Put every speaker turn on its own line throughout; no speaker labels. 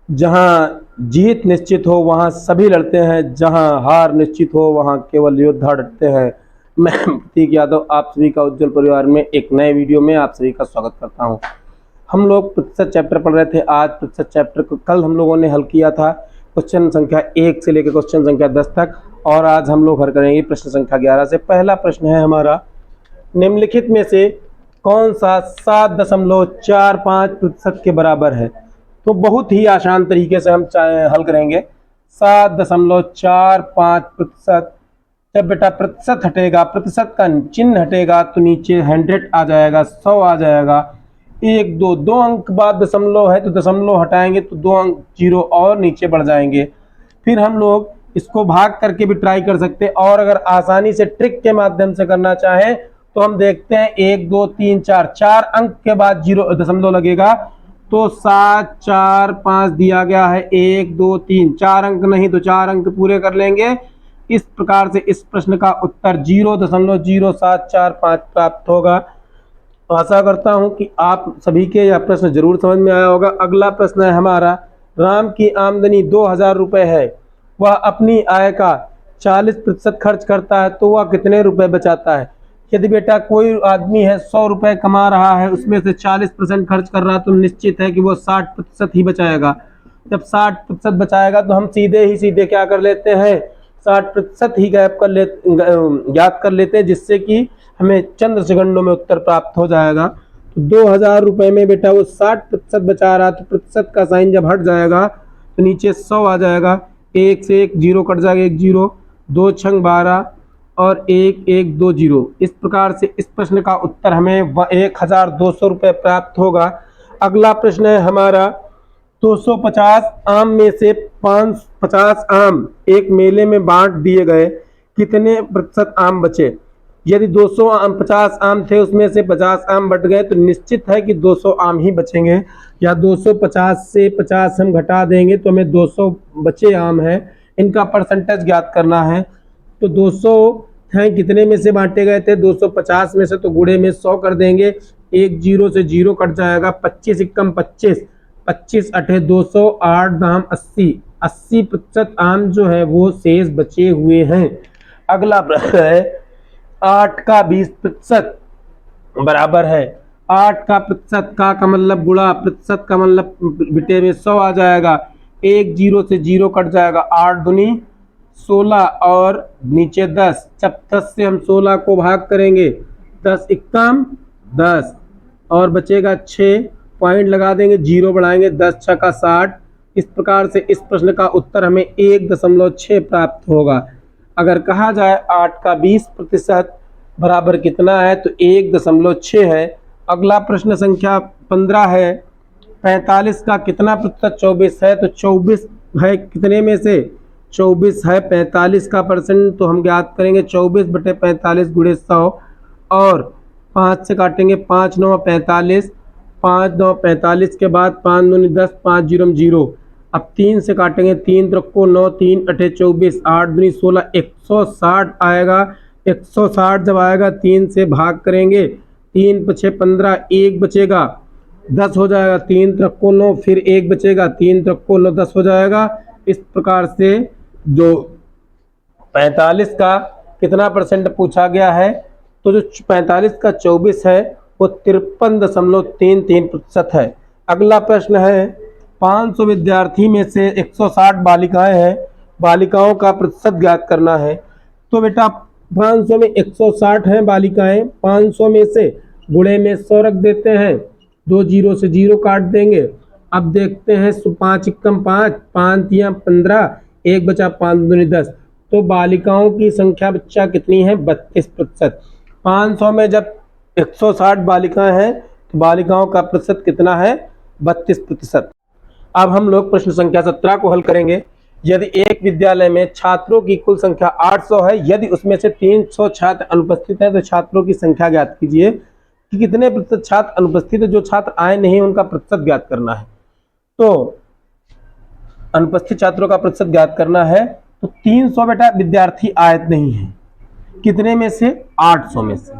जहां जीत निश्चित हो वहां सभी लड़ते हैं, जहां हार निश्चित हो वहां केवल योद्धा डरते हैं। मैं प्रतीक यादव आप सभी का उज्जवल परिवार में एक नए वीडियो में आप सभी का स्वागत करता हूं। हम लोग प्रतिशत चैप्टर पढ़ रहे थे। आज प्रतिशत चैप्टर को कल हम लोगों ने हल किया था क्वेश्चन संख्या 1 से लेकर क्वेश्चन संख्या 10 तक, और आज हम लोग हल करेंगे प्रश्न संख्या 11 से। पहला प्रश्न है हमारा, निम्नलिखित में से कौन सा 7.45% के बराबर है? तो बहुत ही आसान तरीके से हम हल करेंगे। 7.45%। जब बेटा प्रतिशत हटेगा, प्रतिशत का चिन्ह हटेगा तो नीचे 100 आ जाएगा, 100 आ जाएगा। एक दो अंक बाद दशमलव है तो दशमलव हटाएंगे तो 2 अंक जीरो और नीचे बढ़ जाएंगे। फिर हम लोग इसको भाग करके भी ट्राई कर सकते हैं, और अगर आसानी से ट्रिक के माध्यम से करना चाहें तो हम देखते हैं 1 2 3 4, 4 अंक के बाद जीरो दशमलव लगेगा तो 7 4 5 दिया गया है। 1 2 3, 4 अंक नहीं तो 4 अंक पूरे कर लेंगे। इस प्रकार से इस प्रश्न का उत्तर 0.0745 प्राप्त होगा। तो आशा करता हूं कि आप सभी के यह प्रश्न जरूर समझ में आया होगा। अगला प्रश्न है हमारा, राम की आमदनी 2000 रुपये है, वह अपनी आय का 40% खर्च करता है तो वह कितने रुपए बचाता है? यदि बेटा कोई आदमी है 100 रुपये कमा रहा है, उसमें से 40% खर्च कर रहा है तो निश्चित है कि वो 60% ही बचाएगा। जब 60% बचाएगा तो हम सीधे क्या कर लेते हैं, 60% ही ज्ञात कर लेते हैं, जिससे कि हमें चंद सेकंडों में उत्तर प्राप्त हो जाएगा। तो 2000 रुपये में बेटा वो 60% बचा रहा, तो प्रतिशत का साइन जब हट जाएगा तो नीचे 100 आ जाएगा। 1 से 1 जीरो कट जाएगा, 1 जीरो, 2 छंग 12 और 1 1 2 जीरो। इस प्रकार से इस प्रश्न का उत्तर हमें 1200 रुपये प्राप्त होगा। अगला प्रश्न है हमारा, 250 आम में से 550 आम एक मेले में बांट दिए गए, कितने प्रतिशत आम बचे? यदि 250 आम थे, उसमें से 50 आम बट गए तो निश्चित है कि 200 आम ही बचेंगे। या 250 से 50 हम घटा देंगे तो हमें 200 बचे आम हैं, इनका परसेंटेज ज्ञात करना है। तो 200 हैं, कितने में से बांटे गए थे? 250 में से, तो गुणे में 100 कर देंगे। 1 जीरो से जीरो कट जाएगा, 25 एकम 25, 25 अठे 200, 8 दाम 80, 80% आम जो है वो शेष बचे हुए हैं। अगला प्रश्न है, 8 का 20% बराबर है। 8 का प्रतिशत का मतलब गुणा, प्रतिशत का मतलब बिटे में 100 आ जाएगा। 1 जीरो से जीरो कट जाएगा, 8 दूनी 16 और नीचे 10। जब 10 से हम 16 को भाग करेंगे, 10 एकम 10 और बचेगा 6, पॉइंट लगा देंगे, जीरो बढ़ाएंगे, 10 6 का 60। इस प्रकार से इस प्रश्न का उत्तर हमें 1.6 प्राप्त होगा। अगर कहा जाए 8 का 20% बराबर कितना है तो 1.6 है। अगला प्रश्न संख्या 15 है, 45 का कितना प्रतिशत 24 है? तो 24 है कितने में से? 24 है 45 का परसेंट, तो हम ज्ञात करेंगे 24 बटे 45 गुणे 100, और 5 से काटेंगे, 5 9 45, 5 9 45 के बाद 5 दूनी 10, 5 जीरो जीरो। अब 3 से काटेंगे, 3 रखो 9, 3 अठे 24, 8 दूनी 16, 160 आएगा। 160 जब आएगा 3 से भाग करेंगे, 3 पछे 15, 1 बचेगा, 10 हो जाएगा। 3 रखो 9, फिर 1 बचेगा, 3 रखो 9, 10 हो जाएगा। इस प्रकार से जो 45 का कितना परसेंट पूछा गया है, तो जो 45 का 24 है वो 53.33% है। अगला प्रश्न है, 500 विद्यार्थी में से 160 बालिकाएं हैं, बालिकाओं का प्रतिशत ज्ञात करना है। तो बेटा 500 में 160 हैं बालिकाएं, 500 में से गुणे में 100 रख देते हैं, 2 जीरो से जीरो काट देंगे। अब देखते हैं, 5 एकम 5, 5 या 15, 1 बचा, 5 दूनी 10। तो बालिकाओं की संख्या बच्चा कितनी है? 32%। 500 में जब 160 बालिकाएं हैं तो बालिकाओं का प्रतिशत कितना है? 32%। अब हम लोग प्रश्न संख्या 17 को हल करेंगे। यदि एक विद्यालय में छात्रों की कुल संख्या 800 है, यदि उसमें से 300 छात्र अनुपस्थित हैं तो छात्रों की संख्या ज्ञात कीजिए कि कितने प्रतिशत छात्र अनुपस्थित है। जो छात्र आए नहीं उनका प्रतिशत ज्ञात करना है। तो अनुपस्थित छात्रों का प्रतिशत ज्ञात करना है, तो 300 बेटा विद्यार्थी आए नहीं है, कितने में से? 800 में से,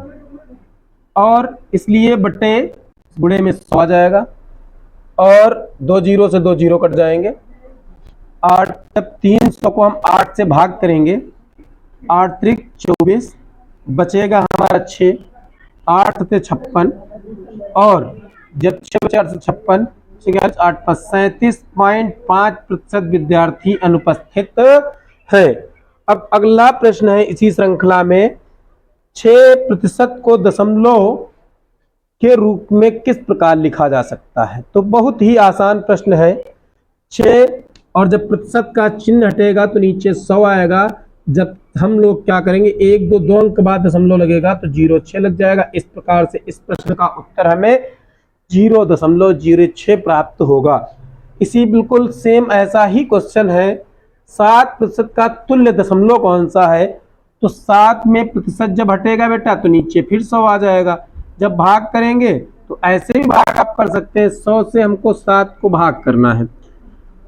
और इसलिए बटे गुणे में 100 आ जाएगा। और 2 जीरो से 2 जीरो कट जाएंगे। 8 जब 300 को हम 8 से भाग करेंगे, 8 त्रिक 24, बचेगा हमारा 6, 8 से 56, और जब 6 बचे 8 से 56, 8 पर 37.5% विद्यार्थी अनुपस्थित है। अब अगला प्रश्न है इसी श्रृंखला में, 6% को दशमलव के रूप में किस प्रकार लिखा जा सकता है? तो बहुत ही आसान प्रश्न है। 6 और जब प्रतिशत का चिन्ह हटेगा तो नीचे 100 आएगा। जब हम लोग क्या करेंगे, 1 2 2 अंक बाद दशमलव लगेगा तो 0.6 लग जाएगा। इस प्रकार से इस प्रश्न का उत्तर हमें 0.06 प्राप्त होगा। इसी बिल्कुल सेम ऐसा ही क्वेश्चन है, 7% का तुल्य दशमलव कौन सा है? तो 7 में प्रतिशत जब हटेगा बेटा तो नीचे फिर 100 आ जाएगा। जब भाग करेंगे तो ऐसे भी भाग आप कर सकते हैं, 100 से हमको 7 को भाग करना है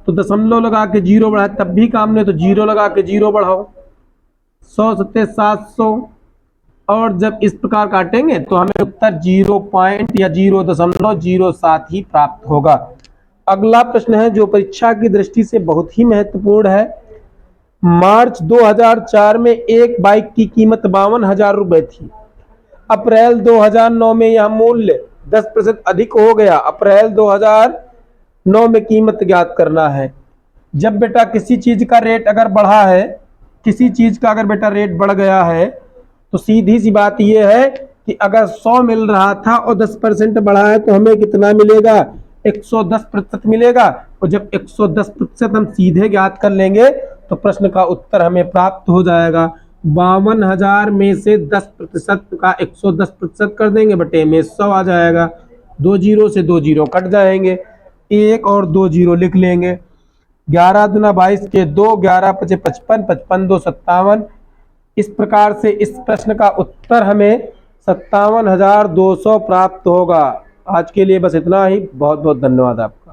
तो दशमलव लगा के 0 बढ़ाए तब भी काम नहीं, तो 0 लगा के 0 बढ़ाओ, 100 सत्ते 700, और जब इस प्रकार काटेंगे तो हमें उत्तर 0 पॉइंट या 0.07 ही प्राप्त होगा। अगला प्रश्न है जो परीक्षा की दृष्टि से बहुत ही महत्वपूर्ण है। मार्च 2004 में एक बाइक की कीमत 52,000 रुपए थी। अप्रैल 2009 में यह मूल्य 10% अधिक हो गया। अप्रैल 2009 में कीमत ज्ञात करना है। जब बेटा किसी चीज का रेट अगर बढ़ा है, किसी चीज का अगर बेटा रेट बढ़ गया है तो सीधी सी बात यह है कि अगर 100 मिल रहा था और 10% बढ़ा है तो हमें कितना मिलेगा? 110% मिलेगा। और जब 110% हम सीधे ज्ञात कर लेंगे तो प्रश्न का उत्तर हमें प्राप्त हो जाएगा। 52,000 में से 10% का 110% कर देंगे, बटे में 100 आ जाएगा। 2 जीरो से 2 जीरो कट जाएंगे, 1 और 2 जीरो लिख लेंगे। 11 दूना 22 के 2, 11 पचे 55, 55 2 57। इस प्रकार से इस प्रश्न का उत्तर हमें 57,200 प्राप्त होगा। आज के लिए बस इतना ही। बहुत बहुत धन्यवाद आपका।